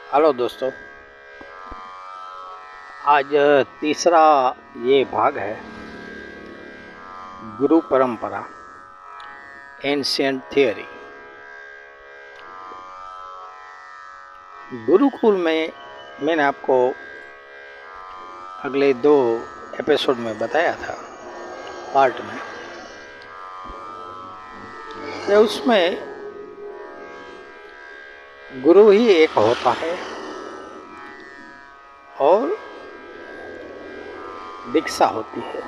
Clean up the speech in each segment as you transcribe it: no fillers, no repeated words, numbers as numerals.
Hello दोस्तों, आज तीसरा ये भाग है गुरु परंपरा एंशिएंट थियोरी। गुरुकुल में मैंने आपको अगले 2 एपिसोड में बताया था पार्ट में कि उसमें गुरु ही एक होता है और दीक्षा होती है।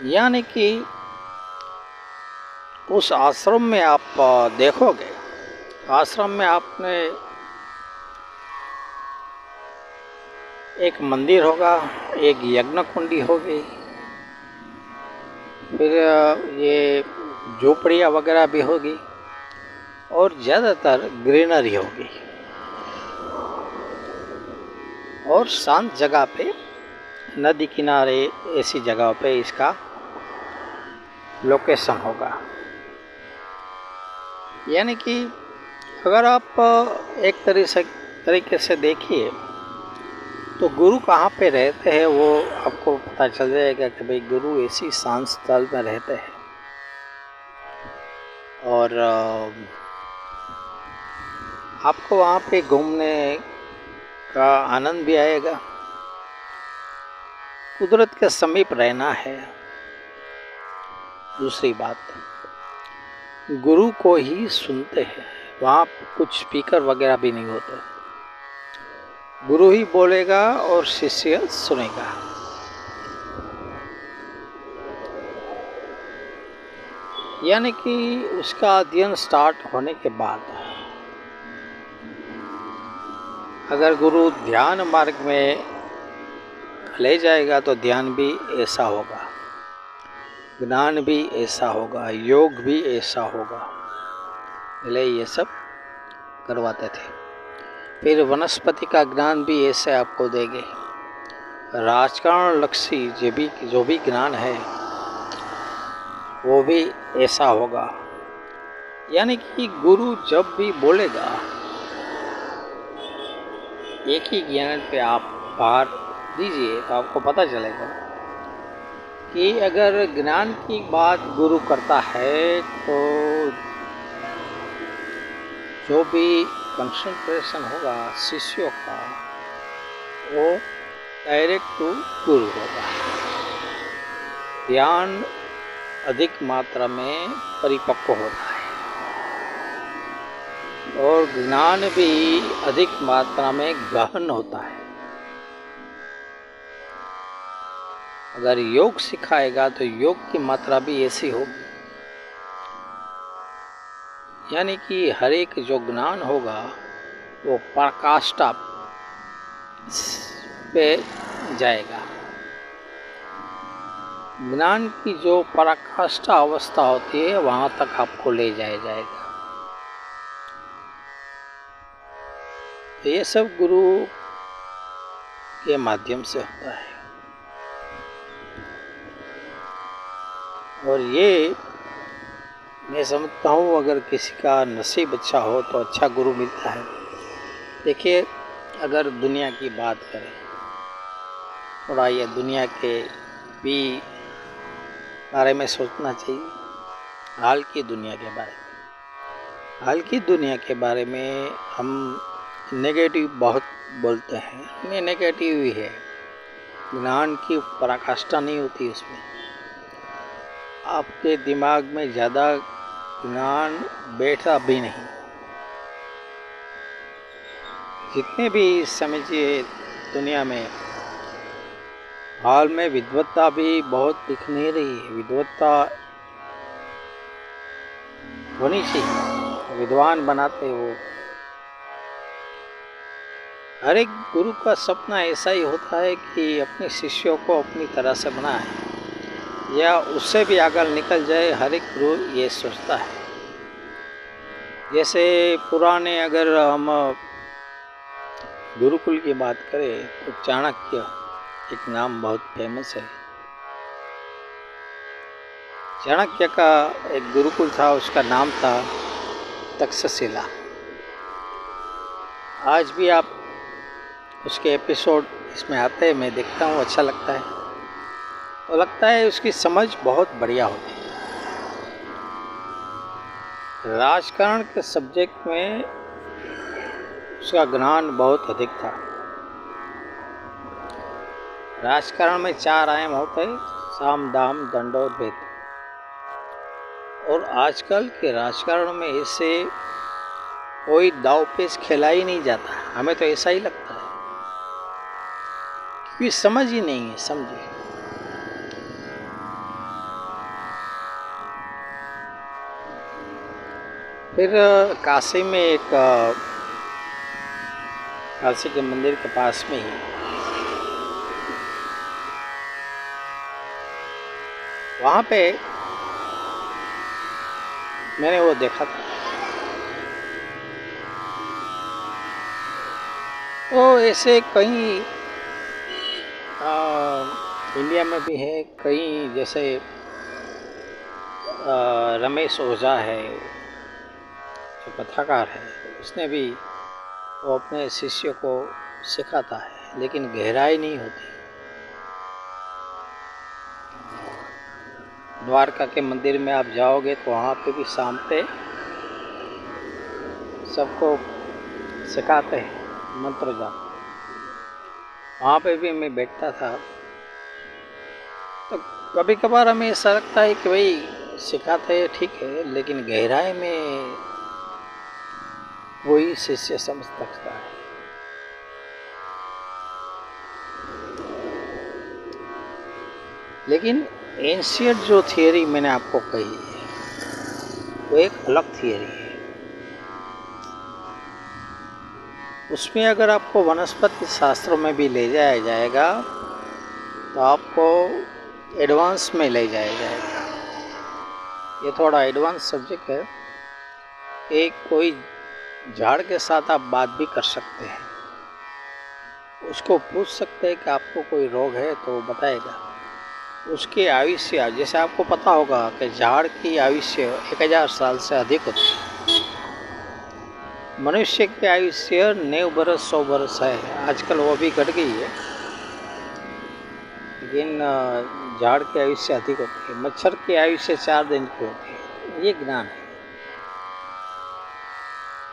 यानी कि उस आश्रम में आप देखोगे, आश्रम में आपने एक मंदिर होगा, एक यज्ञ कुंडी होगी, फिर ये झोपड़ियाँ वगैरह भी होगी और ज़्यादातर ग्रीनरी होगी और शांत जगह पे, नदी किनारे, ऐसी जगह पे इसका लोकेशन होगा। यानी कि अगर आप एक तरीके से देखिए तो गुरु कहाँ पे रहते हैं वो आपको पता चल जाएगा कि भाई गुरु ऐसी शांत स्थल में रहते हैं और आपको वहाँ पे घूमने का आनंद भी आएगा। कुदरत के समीप रहना है। दूसरी बात, गुरु को ही सुनते हैं, वहाँ कुछ स्पीकर वगैरह भी नहीं होते। गुरु ही बोलेगा और शिष्य सुनेगा। यानी कि उसका अध्ययन स्टार्ट होने के बाद अगर गुरु ध्यान मार्ग में ले जाएगा तो ध्यान भी ऐसा होगा, ज्ञान भी ऐसा होगा, योग भी ऐसा होगा। इसलिए ये सब करवाते थे। फिर वनस्पति का ज्ञान भी ऐसे आपको देंगे। राजकारण लक्षी जो भी ज्ञान है वो भी ऐसा होगा। यानी कि गुरु जब भी बोलेगा, एक ही ज्ञान पे आप भार दीजिए तो आपको पता चलेगा कि अगर ज्ञान की बात गुरु करता है तो जो भी कंसंट्रेशन होगा शिष्यों का वो डायरेक्ट टू गुरु होगा। ध्यान अधिक मात्रा में परिपक्व होता है और ज्ञान भी अधिक मात्रा में गहन होता है। अगर योग सिखाएगा तो योग की मात्रा भी ऐसी होगी। यानी कि हर एक जो ज्ञान होगा वो पराकाष्ठा पे जाएगा। ज्ञान की जो पराकाष्ठा अवस्था होती है वहाँ तक आपको ले जाया जाएगा। तो ये सब गुरु के माध्यम से होता है और ये मैं समझता हूँ अगर किसी का नसीब अच्छा हो तो अच्छा गुरु मिलता है। देखिए, अगर दुनिया की बात करें, थोड़ा ये दुनिया के भी बारे में सोचना चाहिए। हाल की दुनिया के बारे में हम नेगेटिव बहुत बोलते हैं। नहीं, नेगेटिव ही है। ज्ञान की पराकाष्ठा नहीं होती उसमें। आपके दिमाग में ज़्यादा ज्ञान बैठा भी नहीं। जितने भी समझिए दुनिया में हाल में विद्वत्ता भी बहुत दिख नहीं रही है। विद्वत्ता होनी चाहिए, विद्वान बनाते हो। हर एक गुरु का सपना ऐसा ही होता है कि अपने शिष्यों को अपनी तरह से बनाए या उससे भी आगे निकल जाए। हर एक गुरु ये सोचता है। जैसे पुराने अगर हम गुरुकुल की बात करें तो चाणक्य एक नाम बहुत फेमस है। चाणक्य का एक गुरुकुल था, उसका नाम था तक्षशिला। आज भी आप उसके एपिसोड इसमें आते हैं, मैं देखता हूँ, अच्छा लगता है। तो लगता है उसकी समझ बहुत बढ़िया होती है। राजकारण के सब्जेक्ट में उसका ज्ञान बहुत अधिक था। राजकारण में 4 आयाम होते हैं, साम दाम दंड और भेद। और आजकल के राजकारण में ऐसे कोई दाव पेच खेला ही नहीं जाता, हमें तो ऐसा ही लगता है, क्योंकि समझ ही नहीं है। समझिए, फिर काशी में एक काशी के मंदिर के पास में ही वहाँ पे मैंने वो देखा था। तो ऐसे कई इंडिया में भी है, कई जैसे रमेश ओझा है जो कथाकार है, उसने भी वो अपने शिष्यों को सिखाता है, लेकिन गहराई नहीं होती। द्वारका के मंदिर में आप जाओगे तो वहाँ पे भी शाम पे सबको सिखाते हैं मंत्र जाप। वहाँ पे भी मैं बैठता था, तो कभी कभार हमें ऐसा लगता है कि भाई सिखाते हैं ठीक है, लेकिन गहराई में वही शिष्य समझ सकता है। लेकिन एंशियंट जो थियरी मैंने आपको कही है वो एक अलग थियरी है। उसमें अगर आपको वनस्पति शास्त्रों में भी ले जाया जाएगा तो आपको एडवांस में ले जाया जाएगा। ये थोड़ा एडवांस सब्जेक्ट है। एक कोई झाड़ के साथ आप बात भी कर सकते हैं, उसको पूछ सकते हैं कि आपको कोई रोग है तो बताएगा। उसकी आयुष्य, जैसे आपको पता होगा कि झाड़ की आयुष्य 1000 साल से अधिक होती है। मनुष्य की आयुष्य 90 बरस 100 बरस है, आजकल वो भी घट गई है, लेकिन झाड़ की आयुष्य अधिक होती है। मच्छर की आयुष्य 4 दिन की होती है। ये ज्ञान है।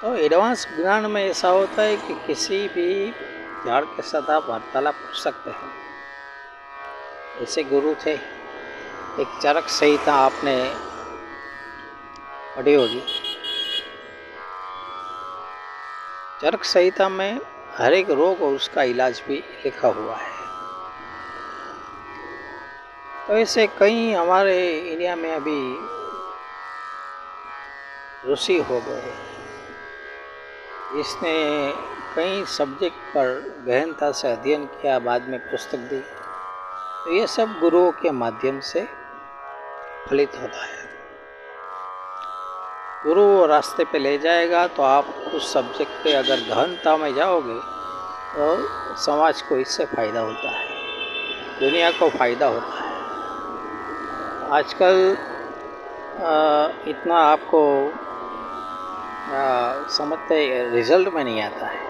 तो एडवांस ज्ञान में ऐसा होता है कि किसी भी झाड़ के साथ आप वार्तालाप कर सकते हैं। ऐसे गुरु थे, एक चरक संहिता आपने पढ़ी होगी। चरक संहिता में हर एक रोग और उसका इलाज भी लिखा हुआ है। तो ऐसे कई हमारे इंडिया में अभी ऋषि हो गए, इसने कई सब्जेक्ट पर गहनता से अध्ययन किया, बाद में पुस्तक दी। तो ये सब गुरुओं के माध्यम से फलित होता है। गुरु वो रास्ते पे ले जाएगा तो आप उस सब्जेक्ट पे अगर गहनता में जाओगे तो समाज को इससे फ़ायदा होता है, दुनिया को फ़ायदा होता है। आजकल इतना आपको समझते रिजल्ट में नहीं आता है।